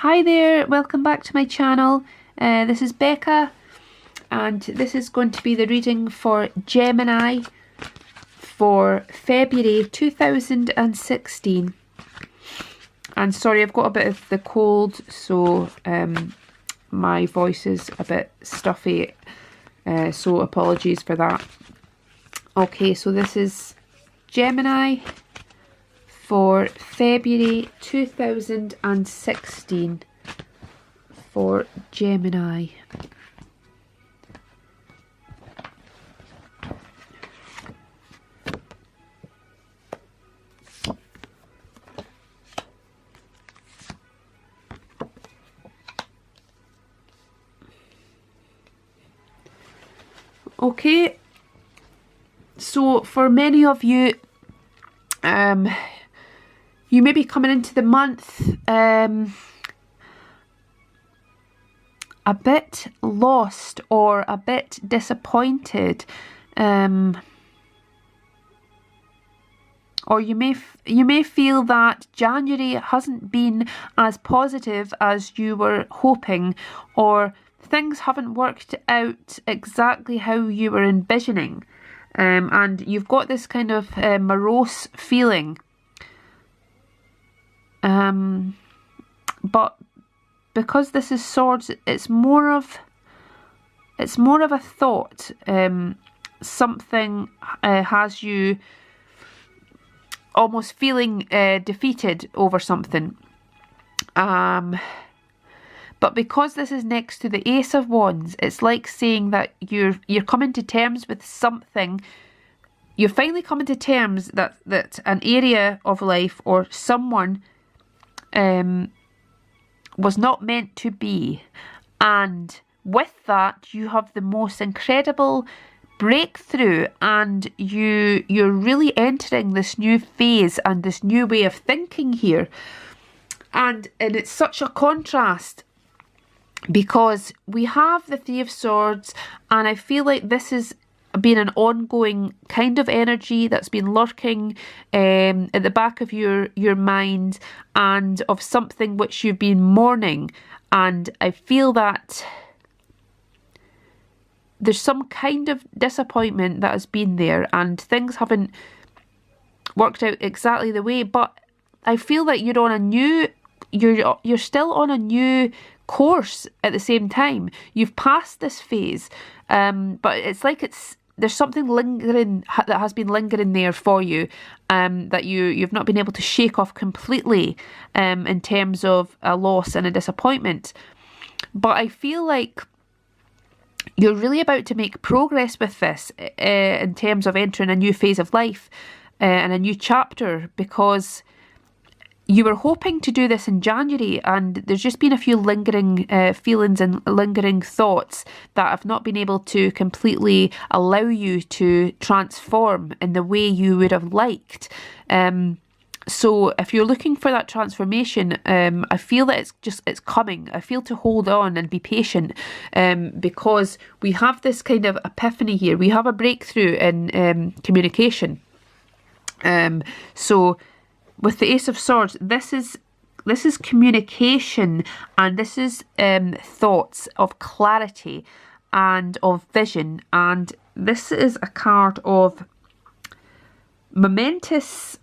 Hi there, welcome back to my channel. This is Becca, and this is going to be the reading for Gemini for February 2016. And sorry, I've got a bit of the cold, so my voice is a bit stuffy, so apologies for that. Okay, so this is Gemini for February 2016 for Gemini. Okay, so for many of you, you may be coming into the month a bit lost or a bit disappointed, or you may feel that January hasn't been as positive as you were hoping, or things haven't worked out exactly how you were envisioning, and you've got this kind of morose feeling. But because this is swords, it's more of a thought. Something has you almost feeling defeated over something. But because this is next to the Ace of Wands, it's like saying that you're coming to terms with something. You're finally coming to terms that an area of life or someone was not meant to be, and with that you have the most incredible breakthrough, and you're really entering this new phase and this new way of thinking here, and it's such a contrast because we have the Three of Swords, and I feel like this has been an ongoing kind of energy that's been lurking at the back of your mind, and of something which you've been mourning. And I feel that there's some kind of disappointment that has been there, and things haven't worked out exactly the way, but I feel that you're on a new, you're still on a new course at the same time. You've passed this phase, but it's like there's something lingering that has been lingering there for you, that you've not been able to shake off completely, in terms of a loss and a disappointment. But I feel like you're really about to make progress with this, in terms of entering a new phase of life, and a new chapter, because you were hoping to do this in January, and there's just been a few lingering feelings and lingering thoughts that have not been able to completely allow you to transform in the way you would have liked. So if you're looking for that transformation, I feel that it's coming. I feel to hold on and be patient, because we have this kind of epiphany here. We have a breakthrough in communication. So with the Ace of Swords, this is communication, and this is thoughts of clarity and of vision, and this is a card of momentous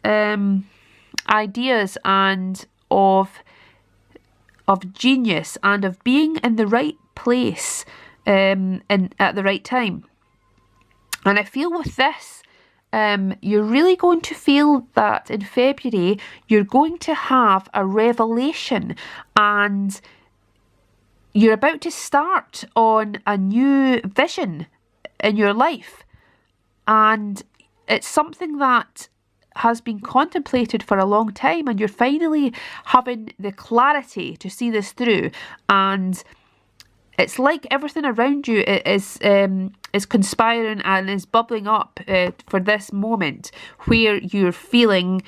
ideas, and of genius, and of being in the right place at the right time. And I feel with this, you're really going to feel that in February you're going to have a revelation, and you're about to start on a new vision in your life, and it's something that has been contemplated for a long time, and you're finally having the clarity to see this through. And it's like everything around you is conspiring and is bubbling up for this moment where you're feeling,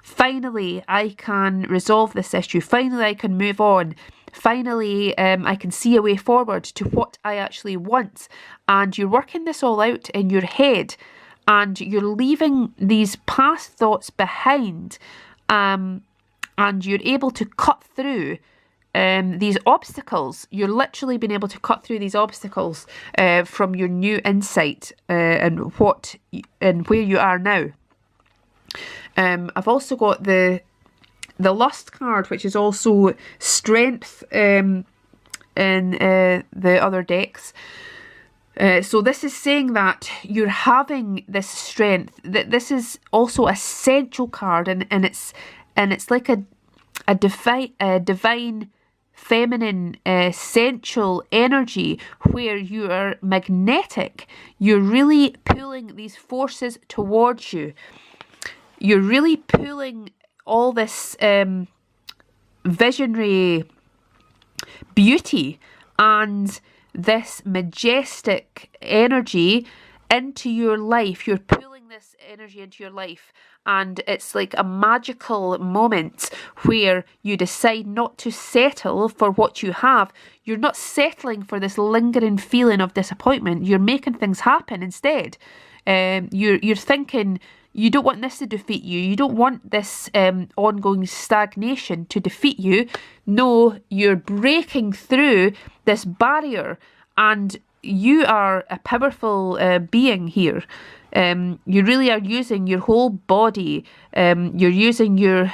finally I can resolve this issue, finally I can move on, finally I can see a way forward to what I actually want. And you're working this all out in your head, and you're leaving these past thoughts behind, and you're able to cut through these obstacles. You're literally being able to cut through these obstacles from your new insight and where you are now. I've also got the lust card, which is also strength in the other decks. So this is saying that you're having this strength. That this is also a sensual card, and it's like a divine feminine sensual energy where you are magnetic. You're really pulling these forces towards you. You're really pulling all this visionary beauty and this majestic energy into your life. You're pulling this energy into your life, and it's like a magical moment where you decide not to settle for what you have. You're not settling for this lingering feeling of disappointment. You're making things happen instead. You're thinking, you don't want this to defeat you. You don't want this ongoing stagnation to defeat you. No, you're breaking through this barrier, and you are a powerful being here. You really are using your whole body. You're using your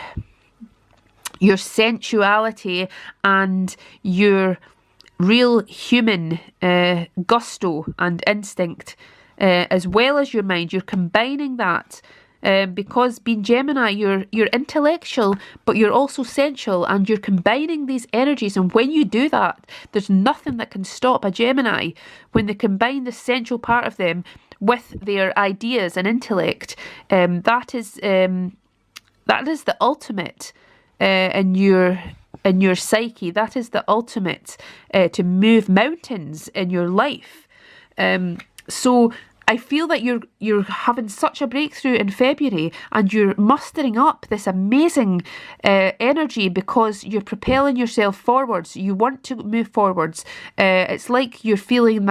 sensuality and your real human gusto and instinct, as well as your mind. You're combining that. Because being Gemini, you're intellectual, but you're also sensual, and you're combining these energies. And when you do that, there's nothing that can stop a Gemini when they combine the sensual part of them with their ideas and intellect. That is the ultimate in your psyche. That is the ultimate to move mountains in your life. So I feel that you're having such a breakthrough in February, and you're mustering up this amazing energy because you're propelling yourself forwards. You want to move forwards. It's like you're feeling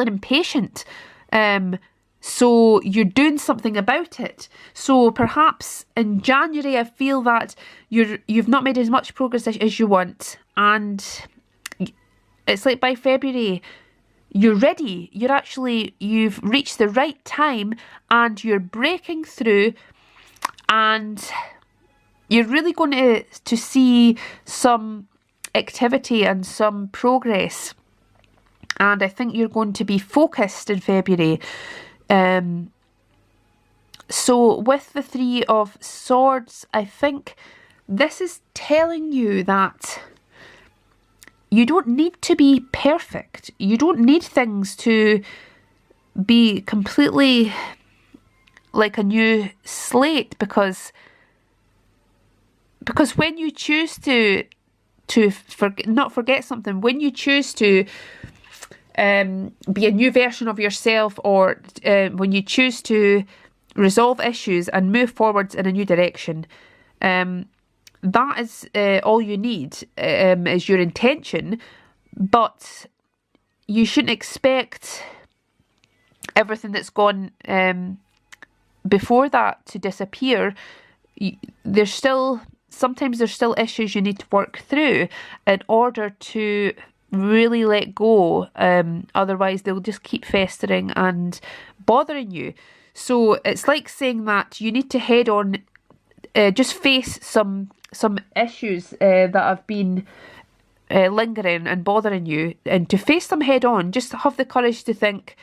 impatient. So you're doing something about it. So perhaps in January, I feel that you've not made as much progress as you want, and it's like by February, you're ready. You've reached the right time, and you're breaking through, and you're really going to see some activity and some progress. And I think you're going to be focused in February. So with the Three of Swords, I think this is telling you that you don't need to be perfect. You don't need things to be completely like a new slate, because when you choose to not forget something, when you choose to be a new version of yourself, or when you choose to resolve issues and move forwards in a new direction, that is all you need, is your intention. But you shouldn't expect everything that's gone before that to disappear. Sometimes there's still issues you need to work through in order to really let go. Otherwise they'll just keep festering and bothering you. So it's like saying that you need to head on, just face some issues that have been lingering and bothering you, and to face them head on. Just have the courage to think,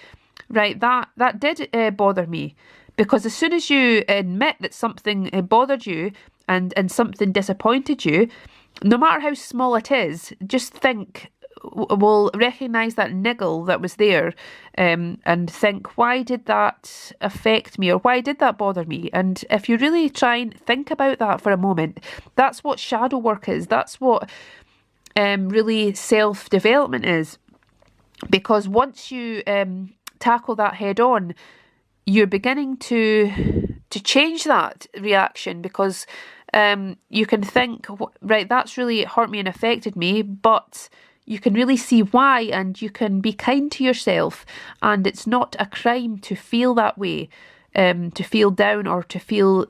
right, that did bother me, because as soon as you admit that something bothered you and something disappointed you, no matter how small it is, just think, we'll recognise that niggle that was there, and think, why did that affect me, or why did that bother me? And if you really try and think about that for a moment, that's what shadow work is. That's what really self-development is. Because once you tackle that head on, you're beginning to change that reaction, because you can think, right, that's really hurt me and affected me, but you can really see why, and you can be kind to yourself. And it's not a crime to feel that way, to feel down, or to feel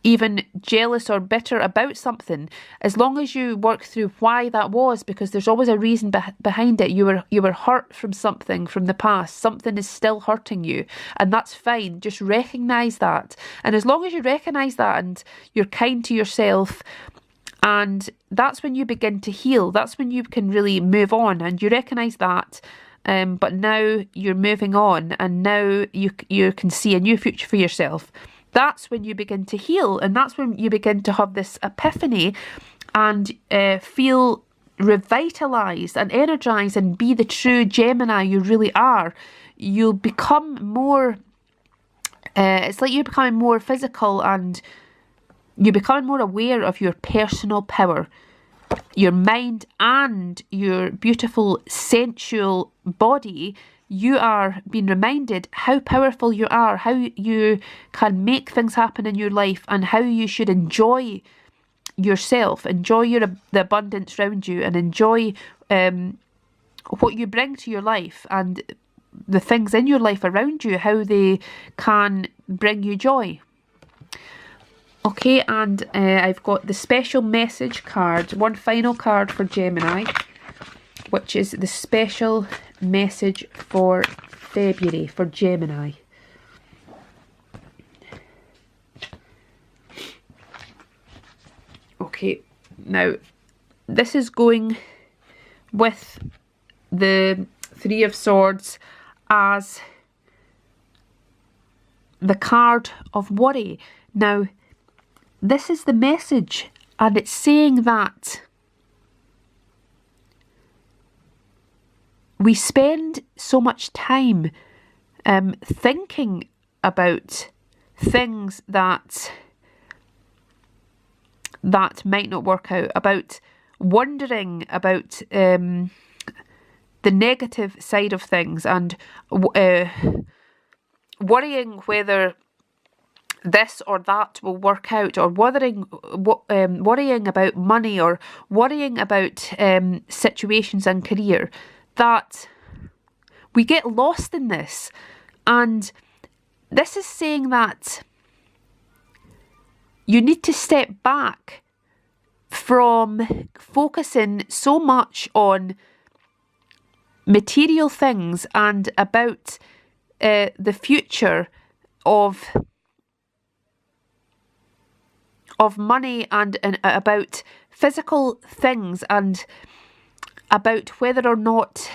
even jealous or bitter about something, as long as you work through why that was, because there's always a reason behind it. You were hurt from something from the past. Something is still hurting you, and that's fine. Just recognise that. And as long as you recognise that and you're kind to yourself, and that's when you begin to heal. That's when you can really move on, and you recognise that. But now you're moving on, and now you can see a new future for yourself. That's when you begin to heal, and that's when you begin to have this epiphany and feel revitalised and energised and be the true Gemini you really are. You'll become more, it's like you're becoming more physical, and you're becoming more aware of your personal power, your mind and your beautiful sensual body. You are being reminded how powerful you are, how you can make things happen in your life, and how you should enjoy yourself, enjoy the abundance around you, and enjoy what you bring to your life, and the things in your life around you, how they can bring you joy. Okay, and I've got the special message card, one final card for Gemini, which is the special message for February for Gemini. Okay, now this is going with the Three of Swords as the card of worry. Now, this is the message, and it's saying that we spend so much time thinking about things that might not work out, about wondering about the negative side of things, and worrying whether this or that will work out, or worrying about money, or worrying about situations and career, that we get lost in this. And this is saying that you need to step back from focusing so much on material things and about the future of money, and about physical things, and about whether or not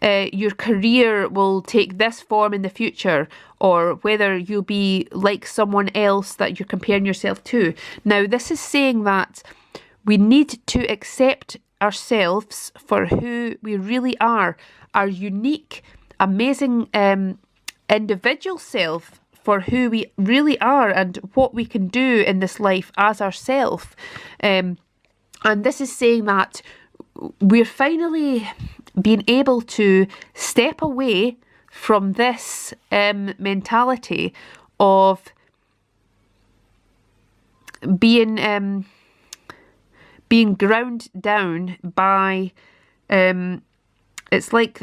your career will take this form in the future, or whether you'll be like someone else that you're comparing yourself to. Now, this is saying that we need to accept ourselves for who we really are, our unique, amazing individual self, for who we really are and what we can do in this life as ourself. And this is saying that we're finally being able to step away from this mentality of being ground down by it's like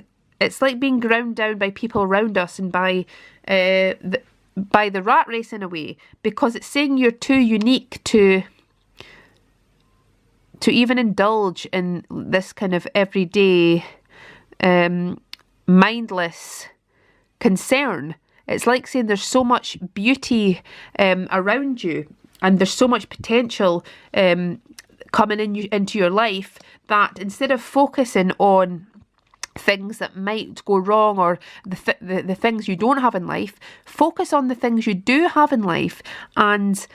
being ground down by people around us, and by the rat race in a way, because it's saying you're too unique to even indulge in this kind of everyday mindless concern. It's like saying there's so much beauty around you, and there's so much potential coming into your life, that instead of focusing on things that might go wrong, or the things you don't have in life, focus on the things you do have in life. And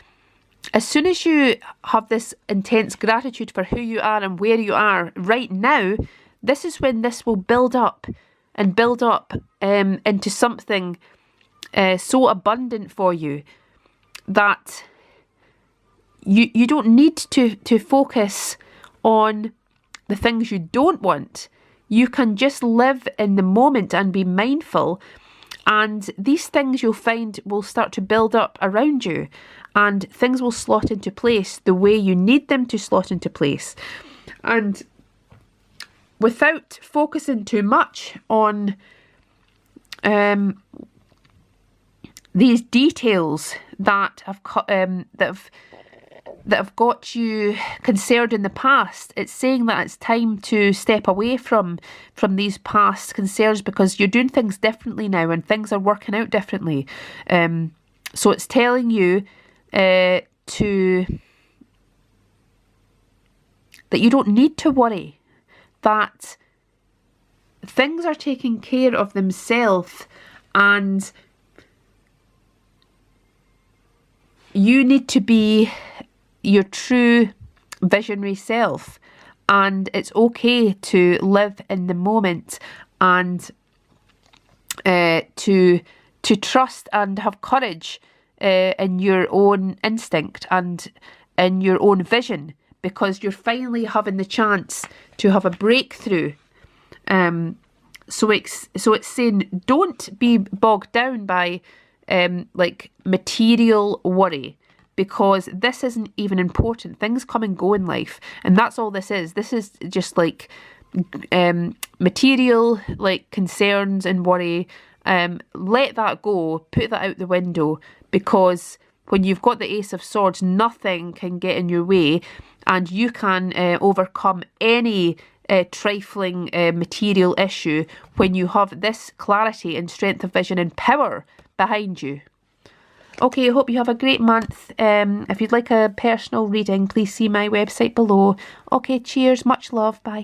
as soon as you have this intense gratitude for who you are and where you are right now, this is when this will build up and build up into something so abundant for you, that you don't need to focus on the things you don't want. You can just live in the moment and be mindful, and these things you'll find will start to build up around you, and things will slot into place the way you need them to slot into place. And without focusing too much on these details that have got you concerned in the past. It's saying that it's time to step away from these past concerns, because you're doing things differently now and things are working out differently. So it's telling you that you don't need to worry, that things are taking care of themselves, and you need to be your true visionary self, and it's okay to live in the moment, and to trust and have courage in your own instinct and in your own vision, because you're finally having the chance to have a breakthrough. So it's saying, don't be bogged down by like material worry, because this isn't even important. Things come and go in life, and that's all this is. This is just like material, like, concerns and worry. Let that go, put that out the window, because when you've got the Ace of Swords, nothing can get in your way, and you can overcome any trifling material issue when you have this clarity and strength of vision and power behind you. Okay, I hope you have a great month. If you'd like a personal reading, please see my website below. Okay, cheers, much love, bye.